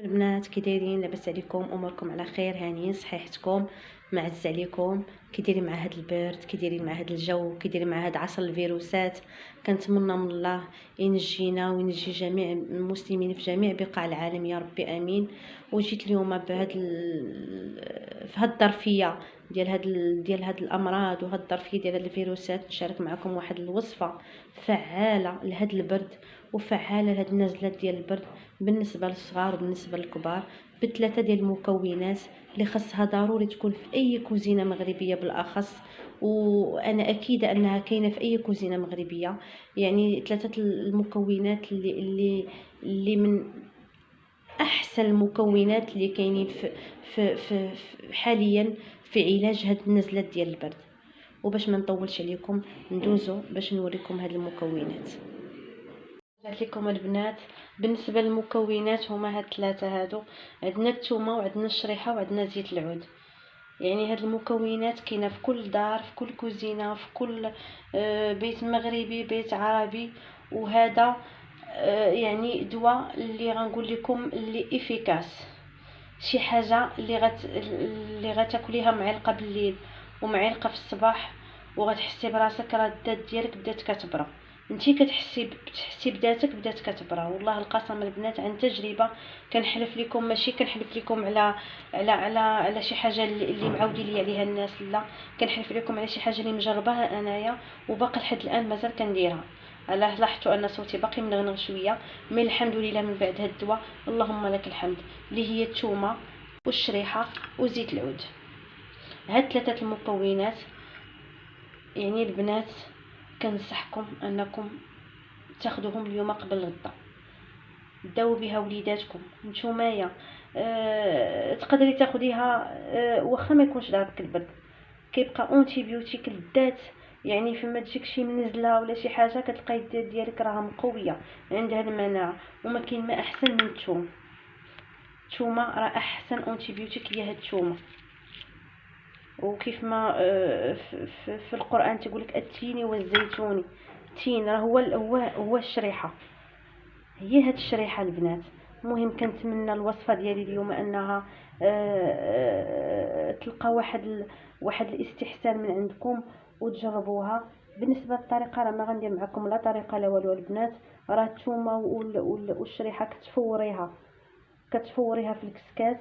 البنات كي دايرين؟ لاباس عليكم؟ اموركم على خير؟ هانيين؟ صحيحتكم؟ معز عليكم؟ كي دايرين مع هاد البرد؟ كي دايرين مع هاد الجو؟ كي دايرين مع هاد عصر الفيروسات؟ كنتمنى من الله ينجينا وينجي جميع المسلمين في جميع بقاع العالم يا ربي امين. وجيت اليوم في هاد الظرفيه ديال هاد الامراض وهاد الظرفيه ديال هاد الفيروسات نشارك معكم واحد الوصفه فعاله لهاد البرد وفعاله لهاد النزلات ديال البرد بالنسبه للصغار وبالنسبه للكبار، بثلاثه ديال المكونات اللي خاصها ضروري تكون في اي كوزينه مغربيه بالاخص، وانا اكيده انها كاينه في اي كوزينه مغربيه. يعني ثلاثه المكونات اللي من احسن المكونات اللي كاينين في حاليا في علاج هاد النزلات ديال البرد. وباش ما نطولش عليكم ندوزو باش نوريكم هاد المكونات. قالت لكم البنات بالنسبه للمكونات هما هاد ثلاثه هادو: عندنا الثومه وعندنا الشريحه وعندنا زيت العود. يعني هاد المكونات كاينه في كل دار، في كل كوزينه، في كل بيت مغربي، بيت عربي. وهذا يعني دواء اللي غنقول لكم اللي افيكاس، شي حاجه اللي غتاكليها معلقه بالليل ومعلقه في الصباح وغتحسي براسك راه الذات ديالك بدات كتبرى. انتي بتحسي بذاتك بدات كتبرى. والله القسم البنات عن تجربه كنحلف لكم، ماشي كنحلف لكم على شي حاجه اللي معودين لي عليها الناس، لا كنحلف لكم على شي حاجه اللي مجرباها انايا وباقي لحد الان مازال كنديرها. علاه لاحظتوا ان صوتي باقي منغنغ شويه، من الحمد لله من بعد هاد الدواء اللهم لك الحمد، اللي هي الثومه والشريحه وزيت العود. هاد ثلاثه المكونات يعني البنات كنصحكم انكم تاخذوهم اليوم قبل الغدا، داو بها وليداتكم. نتومايا تقدري تاخذيها واخا ما يكونش ضربك البرد، كيبقى اونتيبيوتيك للذات. يعني فما تجيك شي منزله ولا شي حاجه كتلقاي الذات ديالك راها مقويه، عندها المناعه. وما كاين ما احسن من الثوم. الثومه راه احسن اونتيبيوتيك هي هاد الثومه. وكيف ما في القران تقولك التين والزيتون. التين راه هو الشريحه، هي هاد الشريحه البنات. المهم كنتمنى الوصفه ديالي اليوم انها تلقى واحد الاستحسان من عندكم وتجربوها. بالنسبه للطريقه راه ما غندير معكم لا طريقه لا والو البنات. راه الثومه والشريحه كتفوريها في الكسكاس،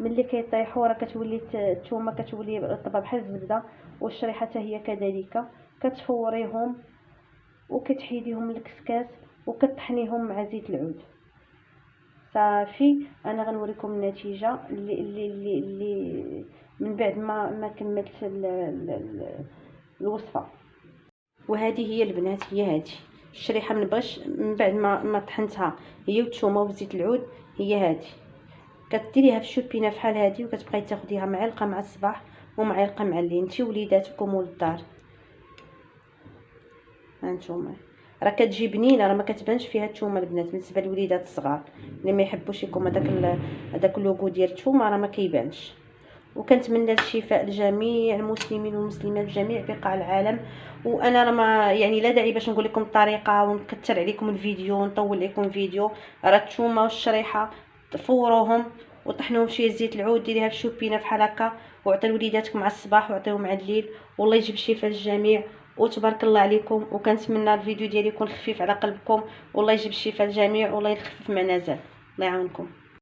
ملي كيطيحوا راه كتولي الثومه كتولي رطبه بحال الزبده، والشريحه حتى هي كذلك. كتفوريهم وكتحيديهم للكسكاس وكطحنيهم مع زيت العود. صافي انا غنوريكم النتيجه اللي من بعد ما كملت الوصفه. وهذه هي البنات، هي هذه الشريحه من بعد ما طحنتها هي والثومه وزيت العود. هي هذه كديريها في شوبينه فحال هذه وكتبقاي تاخديها معلقه مع الصباح ومعلقه مع الليل انتي وليداتكم وللدار. هانتوما راه كتجي بنينه، راه ما كتبانش فيها الثومه البنات بالنسبه للوليدات الصغار اللي ما يحبوش يكون هذاك اللوغو ديال الثومه راه ما كيبانش. وكنتمنى الشفاء لجميع المسلمين والمسلمات في جميع بقاع العالم. وانا راه ما يعني لا داعي باش نقول لكم الطريقه ونكثر عليكم الفيديو ونطول عليكم الفيديو. راه الثومه والشريحه فوروهم وطحنوهم شويه زيت العود، ديريها في شوبينه بحال هكا وعطي لوليداتك مع الصباح وعطيهم مع الليل. والله يجيب الشفاء للجميع وتبارك الله عليكم. وكنتمنى الفيديو ديالي يكون خفيف على قلبكم، والله يجيب الشفاء للجميع والله يخفف معنا زاد. الله يعاونكم.